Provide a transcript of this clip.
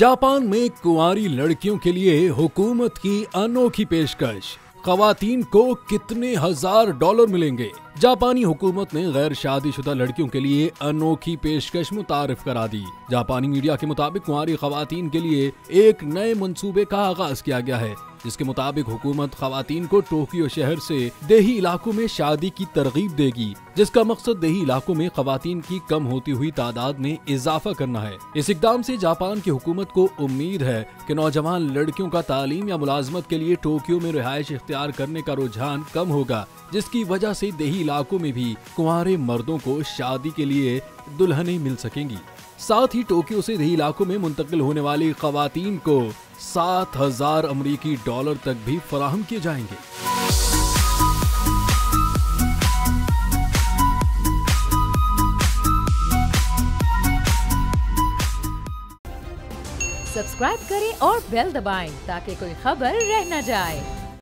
Japan में कुंवारी लड़कियों के लिए हुकूमत की अनोखी पेशकश। खवातीन को कितने $1000 मिलेंगे। जापानी हुकूमत ने गैर शादीशुदा लड़कियों के लिए अनोखी पेशकश मुतारिफ करा दी। जापानी मीडिया के मुताबिक कुंवारी खवातीन के लिए एक नए मंसूबे का आगाज किया गया है, जिसके मुताबिक हुकूमत खवातीन को टोक्यो शहर से देही इलाकों में शादी की तरगीब देगी, जिसका मकसद देही इलाकों में खवातीन की कम होती हुई तादाद में इजाफा करना है। इस इकदाम से जापान की हुकूमत को उम्मीद है कि नौजवान लड़कियों का तालीम या मुलाजमत के लिए टोक्यो में रिहाइश इख्तियार करने का रुझान कम होगा, जिसकी वजह से देही इलाकों में भी कुंवारे मर्दों को शादी के लिए दुल्हनें मिल सकेंगी। साथ ही टोक्यो से देही इलाकों में मुंतकिल होने वाली खवातीन को $7000 तक भी फराहम किए जाएंगे। सब्सक्राइब करें और बेल दबाएं ताकि कोई खबर रह न जाए।